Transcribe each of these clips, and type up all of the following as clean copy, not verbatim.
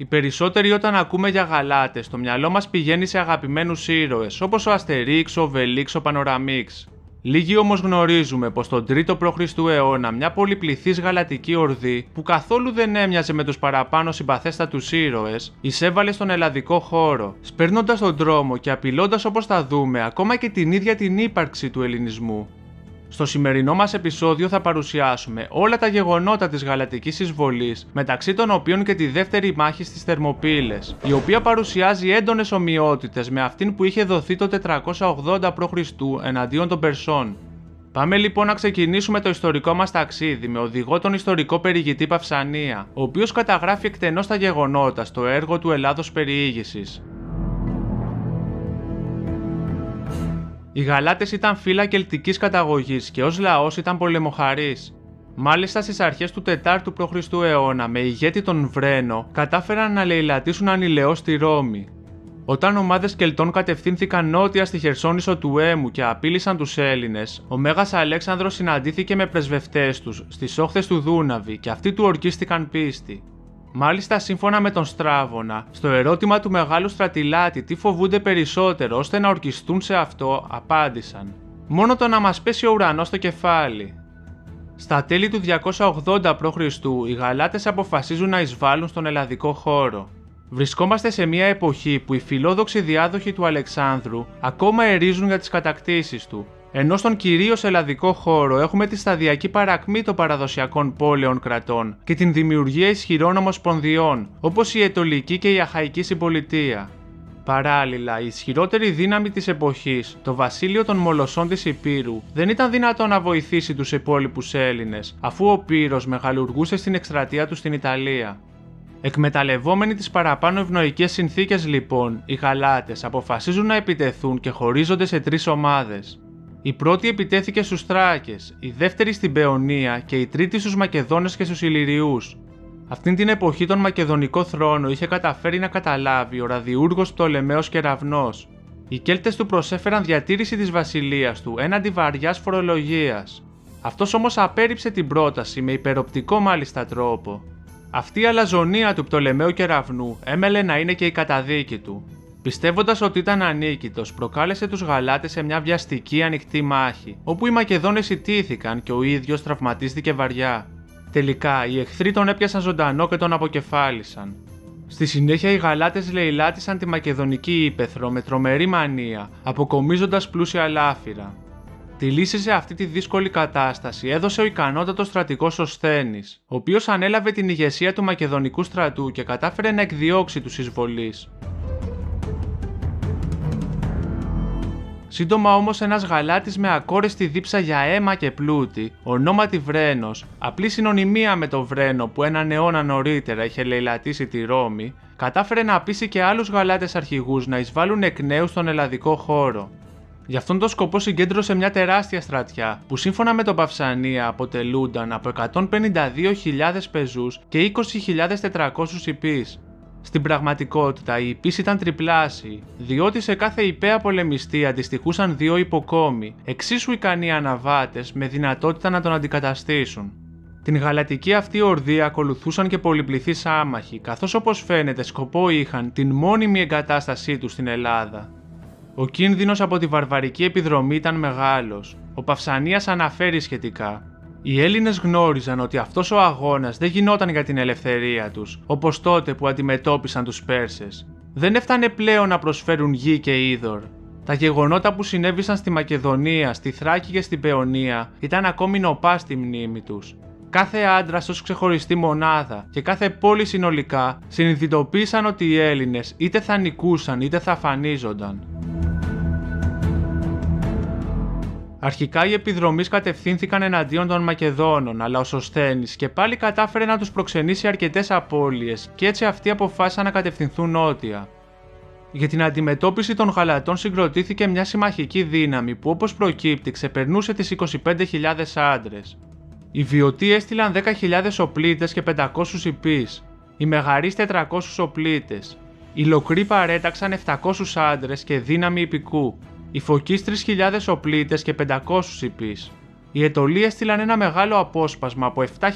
Οι περισσότεροι όταν ακούμε για γαλάτες, το μυαλό μας πηγαίνει σε αγαπημένους ήρωες, όπως ο Αστερίξ, ο Βελίξ, ο Πανοραμίξ. Λίγοι όμως γνωρίζουμε πως τον 3ο π.Χ. αιώνα μια πολυπληθής γαλατική ορδή, που καθόλου δεν έμοιαζε με τους παραπάνω συμπαθέστατους ήρωες, εισέβαλε στον ελλαδικό χώρο, σπέρνοντας τον δρόμο και απειλώντας, όπως θα δούμε, ακόμα και την ίδια την ύπαρξη του ελληνισμού. Στο σημερινό μας επεισόδιο θα παρουσιάσουμε όλα τα γεγονότα της γαλατικής εισβολής, μεταξύ των οποίων και τη δεύτερη μάχη στις Θερμοπύλες, η οποία παρουσιάζει έντονες ομοιότητες με αυτήν που είχε δοθεί το 480 π.Χ. εναντίον των Περσών. Πάμε λοιπόν να ξεκινήσουμε το ιστορικό μας ταξίδι με οδηγό τον ιστορικό περιηγητή Παυσανία, ο οποίος καταγράφει εκτενώς τα γεγονότα στο έργο του Ελλάδος Περιήγησης. Οι Γαλάτες ήταν φύλλα κελτικής καταγωγής και ως λαός ήταν πολεμοχαρείς. Μάλιστα στις αρχές του 4ου π.Χ. αιώνα, με ηγέτη τον Βρένο, κατάφεραν να λαιλατήσουν ανηλαιώς τη Ρώμη. Όταν ομάδες Κελτών κατευθύνθηκαν νότια στη Χερσόνησο του Έμου και απείλησαν τους Έλληνες, ο Μέγας Αλέξανδρος συναντήθηκε με πρεσβευτές τους στις όχθες του Δούναβη και αυτοί του ορκίστηκαν πίστη. Μάλιστα, σύμφωνα με τον Στράβωνα, στο ερώτημα του Μεγάλου Στρατιλάτη τι φοβούνται περισσότερο ώστε να ορκιστούν σε αυτό, απάντησαν: «Μόνο το να μας πέσει ο ουρανός στο κεφάλι». Στα τέλη του 280 π.Χ. οι Γαλάτες αποφασίζουν να εισβάλλουν στον ελλαδικό χώρο. Βρισκόμαστε σε μια εποχή που οι φιλόδοξοι διάδοχοι του Αλεξάνδρου ακόμα ερίζουν για τις κατακτήσεις του, ενώ στον κυρίως ελλαδικό χώρο έχουμε τη σταδιακή παρακμή των παραδοσιακών πόλεων κρατών και την δημιουργία ισχυρών ομοσπονδιών, όπως η Αιτωλική και η Αχαϊκή Συμπολιτεία. Παράλληλα, η ισχυρότερη δύναμη της εποχής, το βασίλειο των Μολοσσών της Υπήρου, δεν ήταν δυνατό να βοηθήσει τους υπόλοιπους Έλληνες, αφού ο Πύρος μεγαλουργούσε στην εκστρατεία του στην Ιταλία. Εκμεταλλευόμενοι τις παραπάνω ευνοϊκές συνθήκες λοιπόν, οι Γαλάτες αποφασίζουν να επιτεθούν και χωρίζονται σε 3 ομάδες. Η πρώτη επιτέθηκε στους Θράκες, η δεύτερη στην Παιονία και η τρίτη στους Μακεδόνες και στους Ηλυριούς. Αυτήν την εποχή τον Μακεδονικό θρόνο είχε καταφέρει να καταλάβει ο ραδιούργος Πτολεμαίος Κεραυνός. Οι Κέλτες του προσέφεραν διατήρηση της βασιλείας του έναντι βαριάς φορολογίας. Αυτός όμως απέρριψε την πρόταση με υπεροπτικό μάλιστα τρόπο. Αυτή η αλαζονία του Πτολεμαίου Κεραυνού έμελε να είναι και η καταδίκη του. Πιστεύοντας ότι ήταν ανίκητος, προκάλεσε τους Γαλάτες σε μια βιαστική ανοιχτή μάχη, όπου οι Μακεδόνες ιτήθηκαν και ο ίδιος τραυματίστηκε βαριά. Τελικά, οι εχθροί τον έπιασαν ζωντανό και τον αποκεφάλισαν. Στη συνέχεια, οι Γαλάτες λαιλάτισαν τη Μακεδονική ύπαιθρο με τρομερή μανία, αποκομίζοντας πλούσια λάφυρα. Τη λύση σε αυτή τη δύσκολη κατάσταση έδωσε ο ικανότατος στρατηγός Σωσθένης, ο οποίος ανέλαβε την ηγεσία του Μακεδονικού στρατού και κατάφερε να εκδιώξει τους εισβολείς. Σύντομα όμως ένας Γαλάτης με ακόρεστη δίψα για αίμα και πλούτη, ονόματι Βρένος, απλή συνωνυμία με το Βρένο που έναν αιώνα νωρίτερα είχε λαιλατήσει τη Ρώμη, κατάφερε να πείσει και άλλους Γαλάτες αρχηγούς να εισβάλλουν εκ νέου στον ελλαδικό χώρο. Γι' αυτόν τον σκοπό συγκέντρωσε μια τεράστια στρατιά που σύμφωνα με τον Παυσανία αποτελούνταν από 152.000 πεζούς και 20.400 ιππείς. Στην πραγματικότητα οι ιππείς ήταν τριπλάσιοι, διότι σε κάθε ιππέα πολεμιστή αντιστοιχούσαν 2 υποκόμοι, εξίσου ικανοί αναβάτες με δυνατότητα να τον αντικαταστήσουν. Την γαλατική αυτή ορδή ακολουθούσαν και πολυπληθείς άμαχοι, καθώς όπως φαίνεται σκοπό είχαν την μόνιμη εγκατάστασή τους στην Ελλάδα. Ο κίνδυνος από τη βαρβαρική επιδρομή ήταν μεγάλος. Ο Παυσανίας αναφέρει σχετικά: «Οι Έλληνες γνώριζαν ότι αυτός ο αγώνας δεν γινόταν για την ελευθερία τους, όπως τότε που αντιμετώπισαν τους Πέρσες. Δεν έφτανε πλέον να προσφέρουν γη και είδωρ. Τα γεγονότα που συνέβησαν στη Μακεδονία, στη Θράκη και στην Παιονία ήταν ακόμη νοπά στη μνήμη τους. Κάθε άντρας ως ξεχωριστή μονάδα και κάθε πόλη συνολικά συνειδητοποίησαν ότι οι Έλληνες είτε θα νικούσαν είτε θα αφανίζονταν». Αρχικά οι επιδρομείς κατευθύνθηκαν εναντίον των Μακεδόνων, αλλά ο Σωσθένης και πάλι κατάφερε να τους προξενήσει αρκετές απώλειες και έτσι αυτοί αποφάσισαν να κατευθυνθούν νότια. Για την αντιμετώπιση των Γαλατών συγκροτήθηκε μια συμμαχική δύναμη που όπως προκύπτει ξεπερνούσε τις 25.000 άντρες. Οι Βιωτοί έστειλαν 10.000 οπλίτες και 500 ιππείς, οι Μεγαρείς 400 οπλίτες, οι Λοκροί παρέταξαν 700 άντρες και δύναμη ιππικού, οι Φωκείς 3.000 οπλίτες και 500 ιππείς. οι Αιτωλοί έστειλαν ένα μεγάλο απόσπασμα από 7.000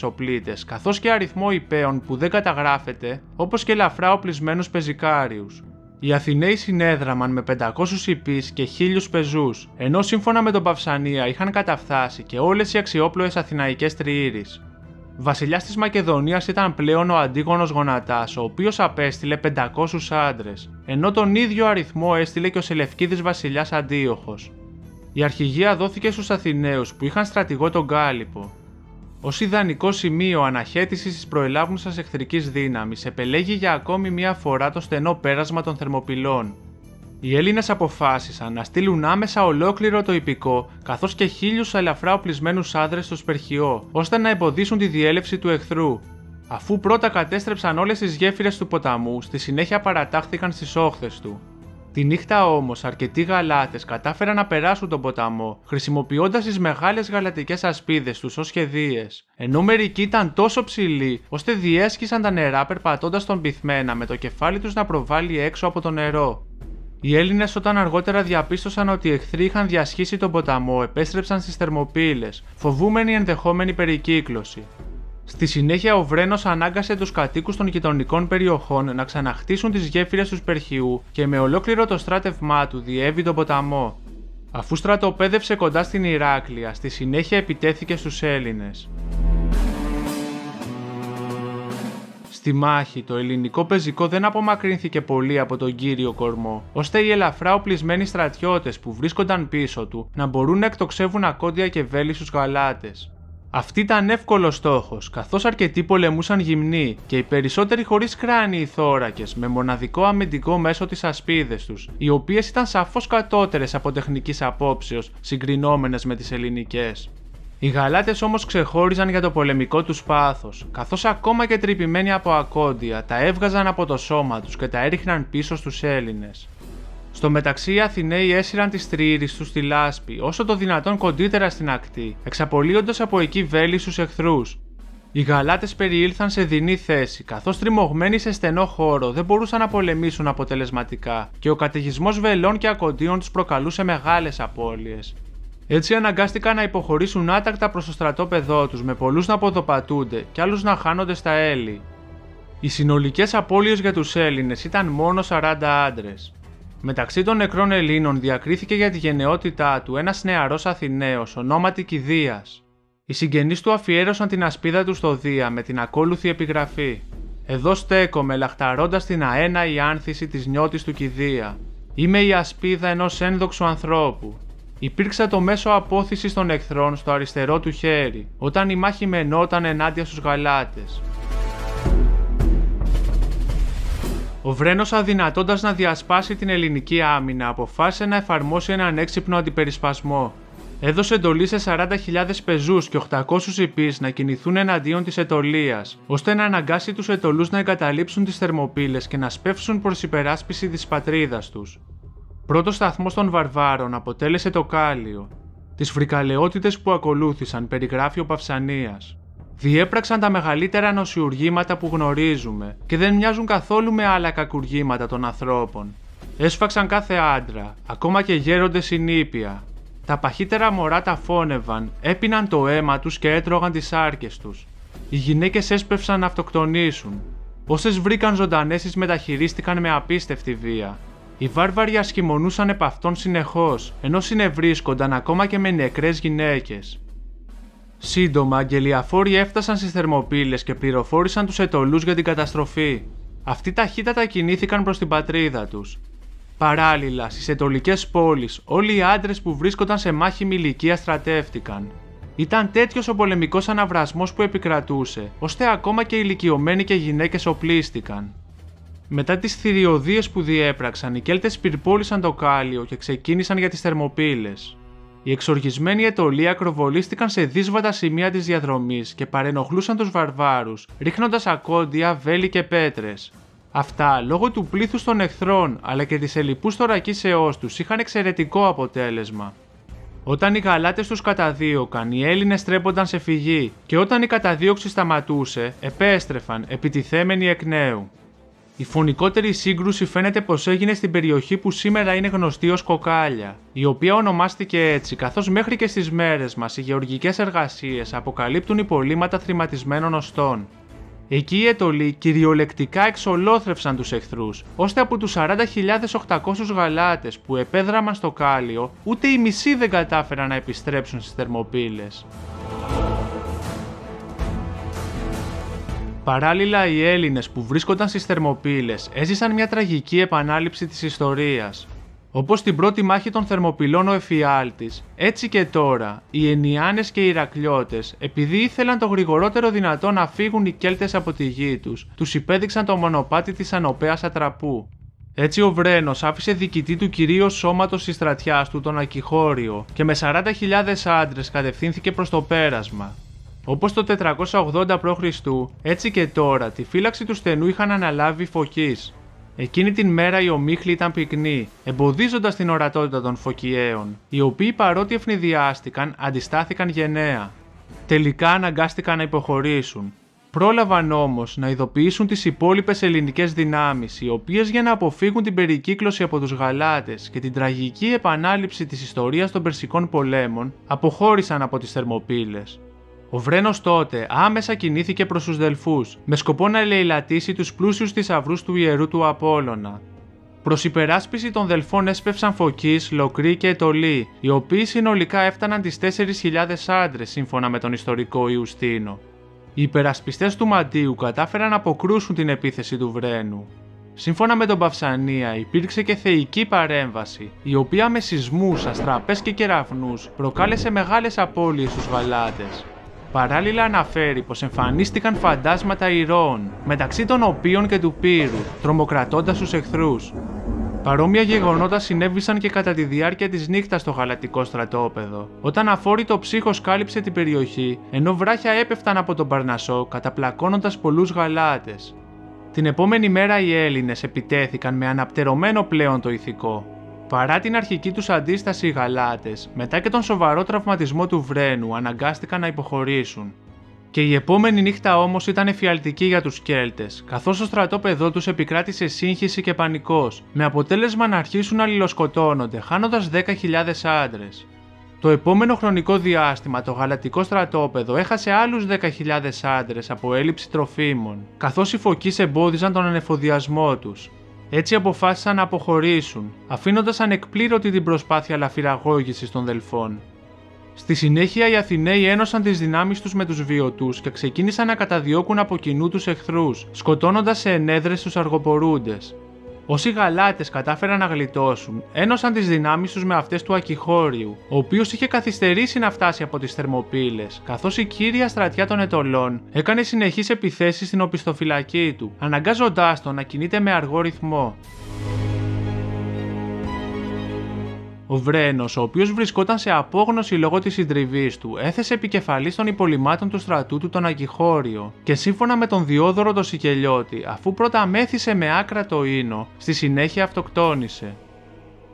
οπλίτες, καθώς και αριθμό υπέων που δεν καταγράφεται, όπως και ελαφρά οπλισμένους πεζικάριους. Οι Αθηναίοι συνέδραμαν με 500 υπείς και 1.000 πεζούς, ενώ σύμφωνα με τον Παυσανία είχαν καταφθάσει και όλες οι αξιόπλοες αθηναϊκές τριήρεις. Βασιλιάς της Μακεδονίας ήταν πλέον ο Αντίγονος Γονατάς, ο οποίος απέστειλε 500 άντρες, ενώ τον ίδιο αριθμό έστειλε και ο Σελευκίδης βασιλιάς Αντίοχος. Η αρχηγία δόθηκε στους Αθηναίους που είχαν στρατηγό τον Κάλυπο. Ως ιδανικό σημείο αναχέτησης της προελάβουσας εχθρικής δύναμης επελέγει για ακόμη μία φορά το στενό πέρασμα των Θερμοπυλών. Οι Έλληνες αποφάσισαν να στείλουν άμεσα ολόκληρο το ιππικό, καθώς και 1.000 ελαφρά οπλισμένους άνδρες στο Σπερχιό, ώστε να εμποδίσουν τη διέλευση του εχθρού. Αφού πρώτα κατέστρεψαν όλες τις γέφυρες του ποταμού, στη συνέχεια παρατάχθηκαν στις όχθες του. Τη νύχτα όμως, αρκετοί Γαλάτες κατάφεραν να περάσουν τον ποταμό, χρησιμοποιώντας τις μεγάλες γαλατικές ασπίδες τους ως σχεδίες, ενώ μερικοί ήταν τόσο ψηλοί, ώστε διέσχισαν τα νερά περπατώντας τον πυθμένα με το κεφάλι τους να προβάλλει έξω από το νερό. Οι Έλληνες, όταν αργότερα διαπίστωσαν ότι οι εχθροί είχαν διασχίσει τον ποταμό, επέστρεψαν στις Θερμοπύλες, φοβούμενοι ενδεχόμενη περικύκλωση. Στη συνέχεια, ο Βρένος ανάγκασε τους κατοίκους των γειτονικών περιοχών να ξαναχτίσουν τις γέφυρες του Σπερχιού και με ολόκληρο το στράτευμά του διέβη τον ποταμό. Αφού στρατοπέδευσε κοντά στην Ηράκλεια, στη συνέχεια επιτέθηκε στους Έλληνες. Στη μάχη, το ελληνικό πεζικό δεν απομακρύνθηκε πολύ από τον κύριο κορμό, ώστε οι ελαφρά οπλισμένοι στρατιώτες που βρίσκονταν πίσω του να μπορούν να εκτοξεύουν ακόντια και βέλη στους Γαλάτες. Αυτή ήταν εύκολος στόχος, καθώς αρκετοί πολεμούσαν γυμνοί και οι περισσότεροι χωρίς κράνιοι θώρακες, με μοναδικό αμυντικό μέσο τις ασπίδες τους, οι οποίες ήταν σαφώς κατώτερες από τεχνικής απόψεως, συγκρινόμενες με τις ελληνικές. Οι Γαλάτες όμως ξεχώριζαν για το πολεμικό τους πάθος, καθώς ακόμα και τρυπημένοι από ακόντια τα έβγαζαν από το σώμα τους και τα έριχναν πίσω στους Έλληνες. Στο μεταξύ, οι Αθηναίοι έσυραν τις τριήρεις τους στη λάσπη, όσο το δυνατόν κοντύτερα στην ακτή, εξαπολύοντας από εκεί βέλη στους εχθρούς. Οι Γαλάτες περιήλθαν σε δεινή θέση, καθώς τριμωγμένοι σε στενό χώρο δεν μπορούσαν να πολεμήσουν αποτελεσματικά και ο καταιγισμός βελών και ακοντίων τους προκαλούσε μεγάλες απώλειες. Έτσι αναγκάστηκαν να υποχωρήσουν άτακτα προς το στρατόπεδό τους, με πολλούς να ποδοπατούνται και άλλους να χάνονται στα έλλη. Οι συνολικές απώλειες για τους Έλληνες ήταν μόνο 40 άντρες. Μεταξύ των νεκρών Ελλήνων διακρίθηκε για τη γενναιότητά του ένας νεαρός Αθηναίος, ονόματι Κηδείας. Οι συγγενείς του αφιέρωσαν την ασπίδα του στο Δία με την ακόλουθη επιγραφή: «Εδώ στέκομαι λαχταρώντας την αέναη άνθηση της νιώτης του Κηδεία. Είμαι η ασπίδα ενός ένδοξου ανθρώπου. Υπήρξα το μέσο απόθυσης των εχθρών στο αριστερό του χέρι, όταν η μάχη μενόταν ενάντια στους Γαλάτες». Ο Βρένος, αδυνατώντας να διασπάσει την ελληνική άμυνα, αποφάσισε να εφαρμόσει έναν έξυπνο αντιπερισπασμό. Έδωσε εντολή σε 40.000 πεζούς και 800 υπείς να κινηθούν εναντίον της Αιτωλίας, ώστε να αναγκάσει τους Αιτωλούς να εγκαταλείψουν τις Θερμοπύλες και να σπεύσουν προς υπεράσπιση της πατρίδας τους. Πρώτος σταθμός των βαρβάρων αποτέλεσε το Κάλιο. Τις φρικαλαιότητες που ακολούθησαν περιγράφει ο Παυσανίας. Διέπραξαν τα μεγαλύτερα νοσιουργήματα που γνωρίζουμε και δεν μοιάζουν καθόλου με άλλα κακουργήματα των ανθρώπων. Έσφαξαν κάθε άντρα, ακόμα και γέροντες συνήπια. Τα παχύτερα μωρά τα φώνευαν, έπιναν το αίμα τους και έτρωγαν τις άρκες τους. Οι γυναίκες έσπευσαν να αυτοκτονήσουν. Όσες βρήκαν ζωντανές τις μεταχειρίστηκαν με απίστευτη βία. Οι βάρβαροι ασχημονούσαν επ' αυτών συνεχώς, ενώ συνευρίσκονταν ακόμα και με νεκρές γυναίκες. Σύντομα, αγγελιαφόροι έφτασαν στις Θερμοπύλες και πληροφόρησαν τους Αιτωλούς για την καταστροφή. Αυτοί ταχύτατα κινήθηκαν προς την πατρίδα τους. Παράλληλα, στις αιτωλικές πόλεις, όλοι οι άντρες που βρίσκονταν σε μάχημη ηλικία στρατεύτηκαν. Ήταν τέτοιος ο πολεμικός αναβρασμός που επικρατούσε, ώστε ακόμα και ηλικιωμένοι και γυναίκες οπλίστηκαν. Μετά τις θηριωδίες που διέπραξαν, οι Κέλτες πυρπόλησαν το Κάλιο και ξεκίνησαν για τις Θερμοπύλες. Οι εξοργισμένοι Αιτωλοί ακροβολίστηκαν σε δύσβατα σημεία της διαδρομής και παρενοχλούσαν τους βαρβάρους, ρίχνοντας ακόντια, βέλη και πέτρες. Αυτά, λόγω του πλήθους των εχθρών αλλά και της ελλειπούς θωρακίσεώς τους, είχαν εξαιρετικό αποτέλεσμα. Όταν οι Γαλάτες τους καταδίωκαν, οι Έλληνες τρέπονταν σε φυγή και όταν η καταδίωξη σταματούσε, επέστρεφαν, επιτιθέμενοι εκ νέου. Η φωνικότερη σύγκρουση φαίνεται πως έγινε στην περιοχή που σήμερα είναι γνωστή ως Κοκάλια, η οποία ονομάστηκε έτσι καθώς μέχρι και στις μέρες μας οι γεωργικές εργασίες αποκαλύπτουν υπολείμματα θρηματισμένων οστών. Εκεί οι Αιτωλοί κυριολεκτικά εξολόθρευσαν τους εχθρούς, ώστε από τους 40.800 γαλάτες που επέδραμαν στο Κάλιο, ούτε οι μισοί δεν κατάφεραν να επιστρέψουν στις Θερμοπύλες. Παράλληλα, οι Έλληνες που βρίσκονταν στις Θερμοπύλες έζησαν μια τραγική επανάληψη της ιστορίας. Όπως στην πρώτη μάχη των Θερμοπυλών ο Εφιάλτης, έτσι και τώρα, οι Ενιάνες και οι Ηρακλιώτες, επειδή ήθελαν το γρηγορότερο δυνατό να φύγουν οι Κέλτες από τη γη τους υπέδειξαν το μονοπάτι της Ανοπέας Ατραπού. Έτσι ο Βρένος άφησε διοικητή του κυρίως σώματος της στρατιάς του τον Ακιχώριο και με 40.000 άντρες κατευθύνθηκε προς το πέρασμα. Όπως το 480 π.Χ., έτσι και τώρα τη φύλαξη του στενού είχαν αναλάβει οι Φωκείς. Εκείνη την μέρα οι ομίχλοι ήταν πυκνοί, εμποδίζοντας την ορατότητα των Φωκιαίων, οι οποίοι παρότι ευνηδιάστηκαν, αντιστάθηκαν γενναία. Τελικά αναγκάστηκαν να υποχωρήσουν. Πρόλαβαν όμως να ειδοποιήσουν τις υπόλοιπες ελληνικές δυνάμεις, οι οποίες για να αποφύγουν την περικύκλωση από τους Γαλάτες και την τραγική επανάληψη της ιστορίας των Περσικών πολέμων, αποχώρησαν από τις Θερμοπύλες. Ο Βρένος τότε άμεσα κινήθηκε προς τους Δελφούς, με σκοπό να ελεηλατήσει τους πλούσιους θησαυρούς του ιερού του Απόλλωνα. Προς υπεράσπιση των Δελφών έσπευσαν Φωκείς, Λοκροί και Αιτωλοί, οι οποίοι συνολικά έφταναν τις 4.000 άντρες σύμφωνα με τον ιστορικό Ιουστίνο. Οι υπερασπιστές του Μαντίου κατάφεραν να αποκρούσουν την επίθεση του Βρένου. Σύμφωνα με τον Παυσανία υπήρξε και θεϊκή παρέμβαση, η οποία με σεισμούς, αστραπές και κεραυνούς προκάλεσε μεγάλες απώλειες στους Γαλάτες. Παράλληλα αναφέρει πως εμφανίστηκαν φαντάσματα ηρώων, μεταξύ των οποίων και του Πύρου, τρομοκρατώντας τους εχθρούς. Παρόμοια γεγονότα συνέβησαν και κατά τη διάρκεια της νύχτας στο γαλατικό στρατόπεδο, όταν αφόρητο ψύχος κάλυψε την περιοχή, ενώ βράχια έπεφταν από τον Παρνασσό, καταπλακώνοντας πολλούς Γαλάτες. Την επόμενη μέρα οι Έλληνες επιτέθηκαν με αναπτερωμένο πλέον το ηθικό. Παρά την αρχική τους αντίσταση οι Γαλάτες, μετά και τον σοβαρό τραυματισμό του Βρένου, αναγκάστηκαν να υποχωρήσουν. Και η επόμενη νύχτα όμως ήταν εφιαλτική για τους Κέλτες, καθώς στο στρατόπεδό τους επικράτησε σύγχυση και πανικός, με αποτέλεσμα να αρχίσουν να αλληλοσκοτώνονται, χάνοντας 10.000 άντρες. Το επόμενο χρονικό διάστημα το γαλατικό στρατόπεδο έχασε άλλους 10.000 άντρες από έλλειψη τροφίμων, καθώς οι Φωκείς εμπόδιζαν τον ανεφοδιασμό τους. Έτσι αποφάσισαν να αποχωρήσουν, αφήνοντας ανεκπλήρωτη την προσπάθεια λαφυραγώγησης των Δελφών. Στη συνέχεια οι Αθηναίοι ένωσαν τις δυνάμεις τους με τους Βιωτούς και ξεκίνησαν να καταδιώκουν από κοινού τους εχθρούς, σκοτώνοντας σε ενέδρες τους αργοπορούντες. Όσοι Γαλάτες κατάφεραν να γλιτώσουν, ένωσαν τις δυνάμεις τους με αυτές του Ακιχώριου, ο οποίος είχε καθυστερήσει να φτάσει από τις Θερμοπύλες, καθώς η κύρια στρατιά των Αιτωλών έκανε συνεχείς επιθέσεις στην οπισθοφυλακή του, αναγκάζοντάς τον να κινείται με αργό ρυθμό. Ο Βρένος, ο οποίος βρισκόταν σε απόγνωση λόγω της συντριβής του, έθεσε επικεφαλής των υπολειμμάτων του στρατού του τον Ακιχώριο και σύμφωνα με τον Διόδωρο τον Σικελιώτη, αφού πρώτα μέθησε με άκρατο ίνο, στη συνέχεια αυτοκτόνησε.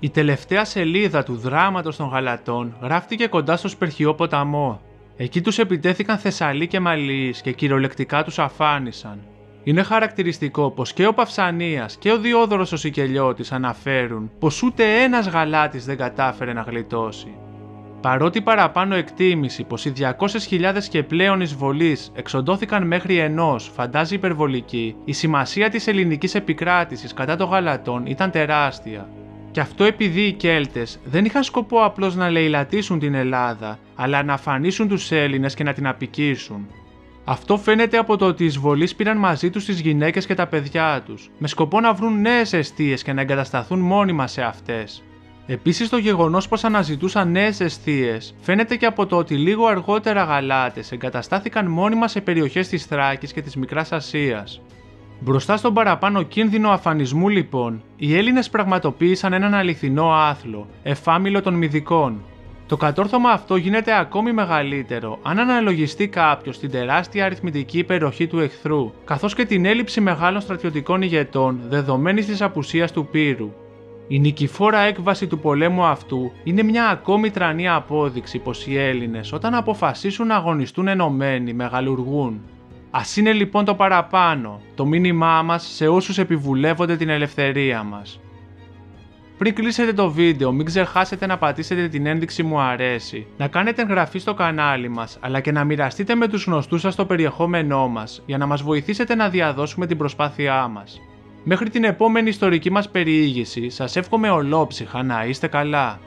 Η τελευταία σελίδα του δράματος των Γαλατών γράφτηκε κοντά στο Σπερχιό ποταμό. Εκεί τους επιτέθηκαν Θεσσαλοί και Μαλιείς και κυριολεκτικά τους αφάνισαν. Είναι χαρακτηριστικό πως και ο Παυσανίας και ο Διόδωρος ο Σικελιώτης αναφέρουν πως ούτε ένας Γαλάτης δεν κατάφερε να γλιτώσει. Παρότι παραπάνω εκτίμηση πως οι 200.000 και πλέον εισβολείς εξοντώθηκαν μέχρι ενός φαντάζει υπερβολική, η σημασία της ελληνικής επικράτησης κατά των Γαλατών ήταν τεράστια. Και αυτό επειδή οι Κέλτες δεν είχαν σκοπό απλώς να λαιλατίσουν την Ελλάδα, αλλά να αφανίσουν τους Έλληνες και να την απικήσουν. Αυτό φαίνεται από το ότι οι εισβολείς πήραν μαζί τους τις γυναίκες και τα παιδιά τους, με σκοπό να βρουν νέες εστίες και να εγκατασταθούν μόνιμα σε αυτές. Επίσης το γεγονός πως αναζητούσαν νέες εστίες φαίνεται και από το ότι λίγο αργότερα Γαλάτες εγκαταστάθηκαν μόνιμα σε περιοχές της Θράκης και της Μικράς Ασίας. Μπροστά στον παραπάνω κίνδυνο αφανισμού λοιπόν, οι Έλληνες πραγματοποίησαν έναν αληθινό άθλο, εφάμιλο των Μυδικών. Το κατόρθωμα αυτό γίνεται ακόμη μεγαλύτερο αν αναλογιστεί κάποιος την τεράστια αριθμητική υπεροχή του εχθρού, καθώς και την έλλειψη μεγάλων στρατιωτικών ηγετών δεδομένης της απουσίας του Πύρου. Η νικηφόρα έκβαση του πολέμου αυτού είναι μια ακόμη τρανή απόδειξη πως οι Έλληνες όταν αποφασίσουν να αγωνιστούν ενωμένοι μεγαλουργούν. Ας είναι λοιπόν το παραπάνω, το μήνυμά μας σε όσους επιβουλεύονται την ελευθερία μας. Πριν κλείσετε το βίντεο, μην ξεχάσετε να πατήσετε την ένδειξη μου αρέσει, να κάνετε εγγραφή στο κανάλι μας, αλλά και να μοιραστείτε με τους γνωστούς σας το περιεχόμενό μας, για να μας βοηθήσετε να διαδώσουμε την προσπάθειά μας. Μέχρι την επόμενη ιστορική μας περιήγηση, σας εύχομαι ολόψυχα να είστε καλά.